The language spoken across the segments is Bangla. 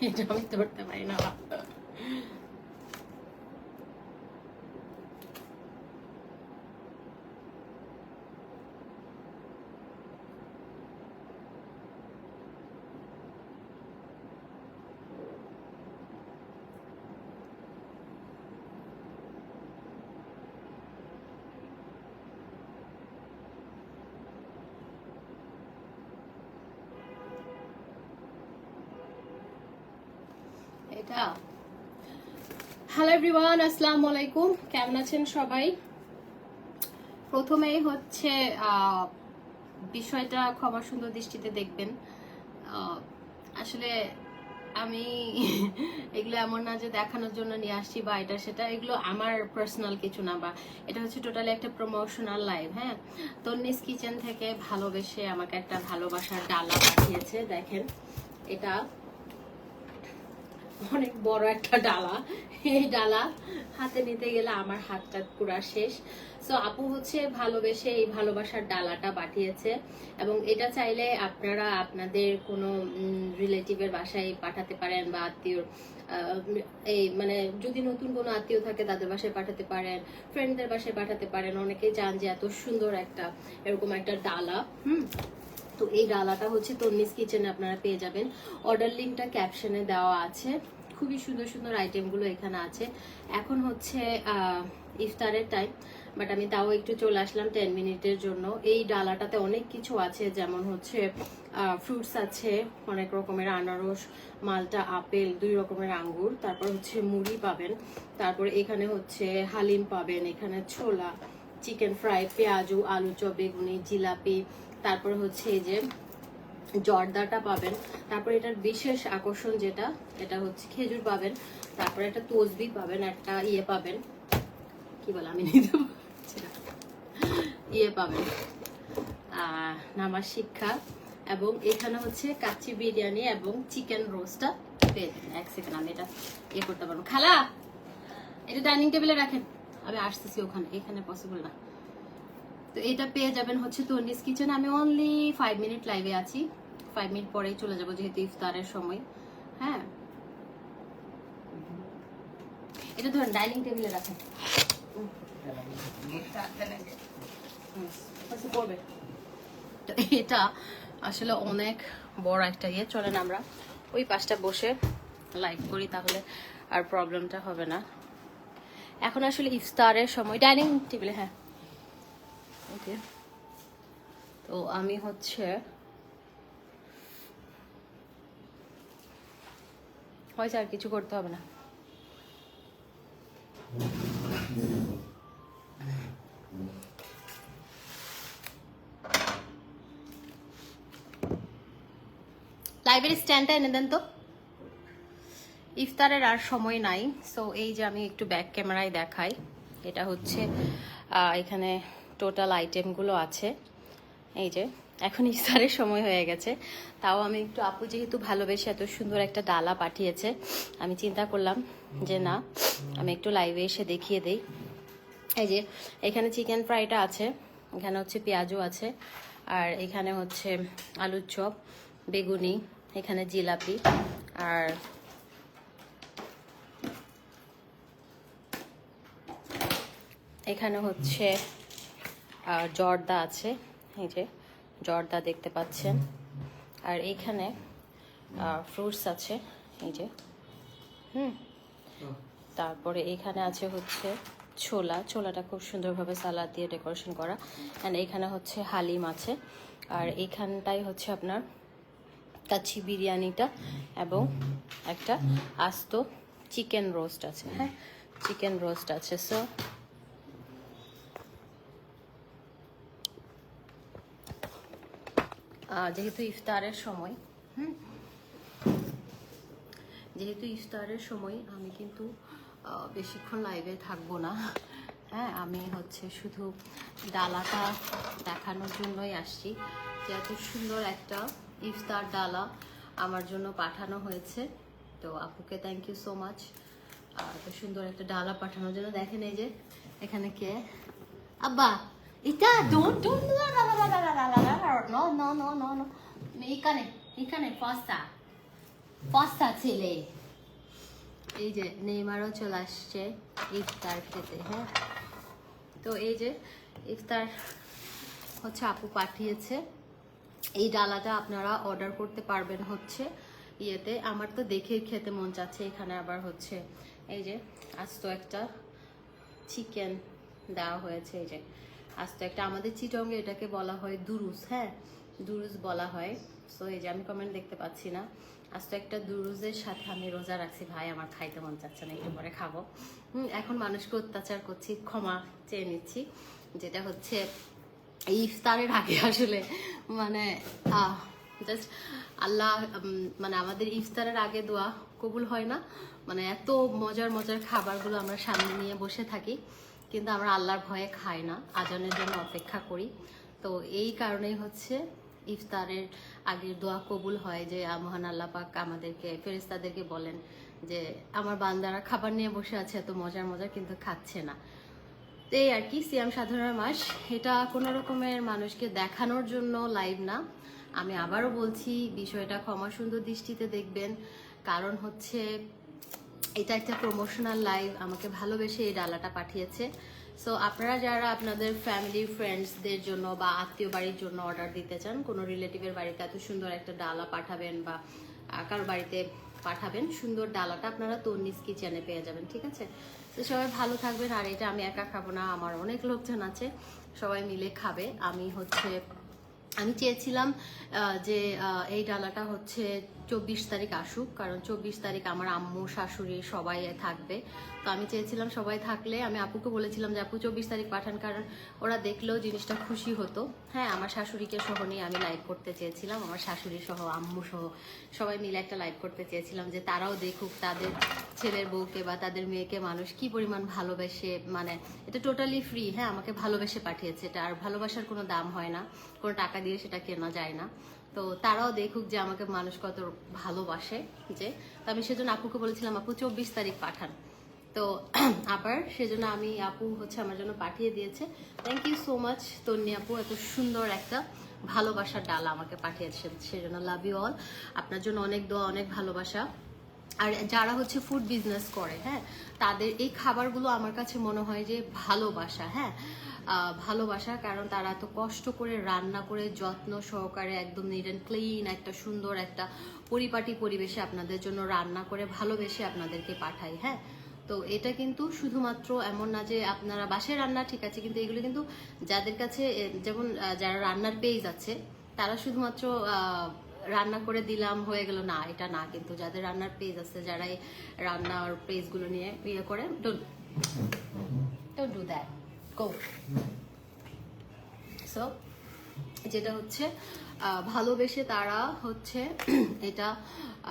এটা আমি ধরতে পারি না। এটা হ্যালো এভরিওয়ান, আসসালামু আলাইকুম। কেমন আছেন সবাই? প্রথমেই হচ্ছে বিষয়টা ক্ষমা সুন্দর দৃষ্টিতে দেখবেন। আসলে আমি এগুলো এমন না যে দেখানোর জন্য নিয়ে আসছি বা এটা সেটা, এগুলো আমার পার্সোনাল কিছু না, বা এটা হচ্ছে টোটালি একটা প্রমোশনাল লাইভ। হ্যাঁ, তন্নিস কিচেন থেকে ভালোবেসে আমাকে একটা ভালোবাসার ডালা পাঠিয়েছে। দেখেন, এটা অনেক বড় একটা ডালা। এই ডালা হাতে নিতে গেলে আমার হাতটা পুরা শেষ। সো আপু হচ্ছে ভালোবেসে এই ভালোবাসার ডালাটা পাঠিয়েছে, এবং এটা চাইলে আপনারা আপনাদের কোনো রিলেটিভের বাসায় পাঠাতে পারেন, বা আত্মীয় এই মানে যদি নতুন কোনো আত্মীয় থাকে তাদের বাসায় পাঠাতে পারেন, ফ্রেন্ডদের বাসায় পাঠাতে পারেন। অনেকেই জান যে এত সুন্দর একটা এরকম একটা ডালা। তো এই ডালাটা হচ্ছে তন্নিস কিচেনে আপনারা পেয়ে যাবেন। অর্ডার লিঙ্কটা ক্যাপশনে দেওয়া আছে। খুবই সুন্দর সুন্দর আইটেমগুলো এখানে আছে। এখন হচ্ছে ইফতারের টাইম, বাট আমি তাও একটু চলে আসলাম 10 মিনিটের জন্য। এই ডালাটাতে অনেক কিছু আছে, যেমন হচ্ছে ফ্রুটস আছে, অনেক রকমের আনারস, মালটা, আপেল, 2 রকমের আঙ্গুর, তারপর হচ্ছে মুড়ি পাবেন, তারপর এখানে হচ্ছে হালিম পাবেন, এখানে ছোলা, চিকেন ফ্রাই, পেঁয়াজু, আলু চপ, বেগুনি, জিলাপি, তারপর হচ্ছে এই যে জর্দাটা পাবেন। তারপর এটার বিশেষ আকর্ষণ যেটা, এটা হচ্ছে খেজুর পাবেন, তারপর একটা তসবি পাবেন, একটা ইয়ে পাবেন, কি বলে আমি নিতে পারছি না, ইয়ে পাবেন নামাজ শিক্ষা, এবং এখানে হচ্ছে কাচ্চি বিরিয়ানি এবং চিকেন রোস্টটা পেয়ে যাবেন। এক সেকেন্ড, আমি এটা ইয়ে করতে পারবো। খালা, এটা ডাইনিং টেবিলে রাখেন, আমি আসতেছি ওখানে, এখানে পসিবল না। তো এটা পেয়ে যাবেন হচ্ছে তন্নিস কিচেন। আমি অনলি 5 মিনিট লাইভে আছি, 5 মিনিট পরেই চলে যাবো, যেহেতু ইফতারের সময়। হ্যাঁ, এটা ধরুন ডাইনিং টেবিলে রাখেন। তো এটা আসলে অনেক বড় একটা ইয়ে। চলেন আমরা ওই পাশটা বসে লাইভ করি, তাহলে আর প্রবলেমটা হবে না। এখন আসলে ইফতারের সময় ডাইনিং টেবিলে। হ্যাঁ, ওকে। তো আমি হচ্ছে হয়তো আর কিছু করতে হবে না। লাইব্রেরি স্ট্যান্ডটা এনে দেন তো, ইফতারের আর সময় নাই। সো এই যে আমি একটু ব্যাক ক্যামেরায় দেখাই, এটা হচ্ছে এখানে টোটাল আইটেমগুলো আছে। এই যে এখন ইফতারের সময় হয়ে গেছে, তাও আমি একটু, আপু যেহেতু ভালোবেসে এত সুন্দর একটা ডালা পাঠিয়েছে, আমি চিন্তা করলাম যে না, আমি একটু লাইভে এসে দেখিয়ে দেই। এই যে এখানে চিকেন ফ্রাইটা আছে, এখানে হচ্ছে পেঁয়াজু আছে, আর এখানে হচ্ছে আলুর চপ, বেগুনি, এখানে জিলাপি, আর এখানে হচ্ছে জর্দা আছে। এই যে জর্দা দেখতে পাচ্ছেন, আর এইখানে ফ্রুটস আছে, এই যে তারপরে এখানে আছে হচ্ছে ছোলাটা খুব সুন্দরভাবে সালাদ দিয়ে ডেকোরেশন করা, অ্যান্ড এখানে হচ্ছে হালিম আছে, আর এইখানটাই হচ্ছে আপনার কাচ্চি বিরিয়ানিটা, এবং একটা আস্ত চিকেন রোস্ট আছে। হ্যাঁ, চিকেন রোস্ট আছে। সো যেহেতু ইফতারের সময়, আমি কিন্তু বেশিক্ষণ লাইভে থাকবো না। হ্যাঁ, আমি হচ্ছে শুধু ডালাটা দেখানোর জন্যই আসছি, যে এত সুন্দর একটা ইফতার ডালা আমার জন্য পাঠানো হয়েছে। তো আপুকে থ্যাংক ইউ সো মাচ এত সুন্দর একটা ডালা পাঠানোর জন্য। দেখেন এই যে এখানে কে, আব্বা এটা ডোন্ট নো এখানে পাস্তা পাস্তা ছেলে। এই যে নেইমারও চলে আসছে ইফতার খেতে। হ্যাঁ, তো এই যে ইফতার হচ্ছে আপু পাঠিয়েছে। এই ডালাটা আপনারা অর্ডার করতে পারবেন হচ্ছে ইয়েতে। আমার তো দেখে খেতে মন চাচ্ছে। এখানে আবার হচ্ছে এই যে আস্ত একটা চিকেন দেওয়া হয়েছে। এই যে আস্ত একটা, আমাদের চিটঙ্গে এটাকে বলা হয় দুরুস। হ্যাঁ, দুরুস বলা হয়। সো এই যে আমি কমেন্ট দেখতে পাচ্ছি না। আস্ত একটা দুরুজের সাথে আমি রোজা রাখছি ভাই, আমার খাইতে মন চাচ্ছে না, একটু পরে খাবো। এখন মানুষকে অত্যাচার করছি, ক্ষমা চেয়ে নিচ্ছি। যেটা হচ্ছে এই ইফতারের আগে আসলে মানে জাস্ট আল্লাহ মানে আমাদের ইফতারের আগে দোয়া কবুল হয় না। মানে এত মজার মজার খাবারগুলো আমরা সামনে নিয়ে বসে থাকি, কিন্তু আমরা আল্লাহর ভয়ে খাই না, আজানের জন্য অপেক্ষা করি। তো এই কারণেই হচ্ছে ইফতারের আগের দোয়া কবুল হয়, যে মহান আল্লাহ পাক আমাদেরকে, ফেরেশতাদেরকে বলেন যে আমার বান্দারা খাবার নিয়ে বসে আছে এত মজার মজার, কিন্তু খাচ্ছে না। তো এই আর কি, সিয়াম সাধনার মাস। এটা কোনো রকমের মানুষকে দেখানোর জন্য লাইভ না। আমি আবারও বলছি, বিষয়টা ক্ষমা সুন্দর দৃষ্টিতে দেখবেন। কারণ হচ্ছে এটা একটা প্রমোশনাল লাইভ, আমাকে ভালোবেসে এই ডালাটা পাঠিয়েছে। সো আপনারা যারা আপনাদের ফ্যামিলি ফ্রেন্ডসদের জন্য বা আত্মীয় বাড়ির জন্য অর্ডার দিতে চান, কোনো রিলেটিভের বাড়িতে এত সুন্দর একটা ডালা পাঠাবেন বা কারোর বাড়িতে পাঠাবেন, সুন্দর ডালাটা আপনারা তন্নিস কিচেনে পেয়ে যাবেন। ঠিক আছে, তো সবাই ভালো থাকবেন। আর এটা আমি একা খাবো না, আমার অনেক লোকজন আছে, সবাই মিলে খাবে। আমি চেয়েছিলাম যে এই ডালাটা হচ্ছে 24 তারিখ আসুক, কারণ 24 তারিখ আমার আম্মু শাশুড়ি সবাই থাকবে। তো আমি চেয়েছিলাম সবাই থাকলে, আমি আপুকে বলেছিলাম যে আপু 24 তারিখ পাঠান, কারণ ওরা দেখলেও জিনিসটা খুশি হতো। হ্যাঁ, আমার শাশুড়িকে সহ নিয়ে আমি লাইভ করতে চেয়েছিলাম, আমার শাশুড়ি সহ আম্মু সহ সবাই মিলে একটা লাইভ করতে চেয়েছিলাম, যে তারাও দেখুক তাদের ছেলের বউকে বা তাদের মেয়েকে মানুষ কি পরিমাণ ভালোবেসে। মানে এটা টোটালি ফ্রি। হ্যাঁ, আমাকে ভালোবেসে পাঠিয়েছে এটা, আর ভালোবাসার কোনো দাম হয় না, কোনো টাকা দিয়ে সেটা কেনা যায় না। তো তারাও দেখুক যে আমাকে মানুষ কত ভালোবাসে। যে তো আমি সেজন্য আপুকে বলেছিলাম আপু 24 তারিখ পাঠান। তো আবার সেজন্য আমি, আপু হচ্ছে আমার জন্য পাঠিয়ে দিয়েছে। থ্যাংক ইউ সো মাচ তন্নি আপু, এত সুন্দর একটা ভালোবাসার ডালা আমাকে পাঠিয়েছে, সেজন্য লাভ ইউ অল। আপনার জন্য অনেক দোয়া, অনেক ভালোবাসা। আর যারা হচ্ছে ফুড বিজনেস করে, হ্যাঁ, তাদের এই খাবারগুলো আমার কাছে মনে হয় যে ভালোবাসা। হ্যাঁ, ভালোবাসা, কারণ তারা তো কষ্ট করে রান্না করে যত্ন সহকারে একদম নিট অ্যান্ড ক্লিন একটা সুন্দর একটা পরিপাটি পরিবেশে আপনাদের জন্য রান্না করে ভালোবেসে আপনাদেরকে পাঠায়। হ্যাঁ, তো এটা কিন্তু শুধুমাত্র এমন না যে আপনারা বাসায় রান্না, ঠিক আছে, কিন্তু এগুলো কিন্তু যাদের কাছে, যেমন যারা রান্নার পেজ আছে, তারা শুধুমাত্র রান্না করে দিলাম হয়ে গেল না, এটা না। কিন্তু যাদের রান্নার পেজ আছে, যারা এই রান্নার পেজগুলো নিয়ে ইয়ে করে, don't do that, go. So যেটা হচ্ছে ভালোবেসে তারা হচ্ছে এটা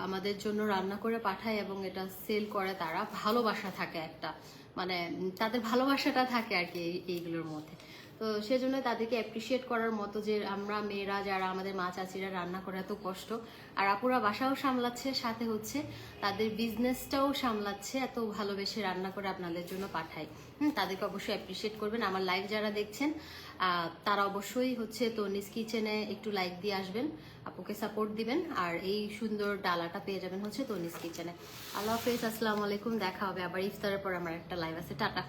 আমাদের জন্য রান্না করে পাঠায় এবং এটা সেল করে। তারা ভালোবাসা থাকে একটা, মানে তাদের ভালোবাসাটা থাকে আর কি এইগুলোর মধ্যে। তো সেজন্য তাদেরকে অ্যাপ্রিসিয়েট করার মতো, যে আমরা মেয়েরা যারা আমাদের মা চাচিরা রান্না করে এত কষ্ট, আর আপুরা বাসাও সামলাচ্ছে, সাথে হচ্ছে তাদের বিজনেসটাও সামলাচ্ছে, এত ভালোবেসে রান্না করে আপনাদের জন্য পাঠায়। তাদেরকে অবশ্যই অ্যাপ্রিসিয়েট করবেন। আমার লাইভ যারা দেখছেন তারা অবশ্যই হচ্ছে তনিস কিচেনে একটু লাইক দিয়ে আসবেন, আপুকে সাপোর্ট দিবেন, আর এই সুন্দর ডালাটা পেয়ে যাবেন হচ্ছে তনিস কিচেনে। আল্লাহ হাফেজ, আসসালামু আলাইকুম, দেখা হবে আবার ইফতারের পর। আমার একটা লাইভ আছে, টাটা।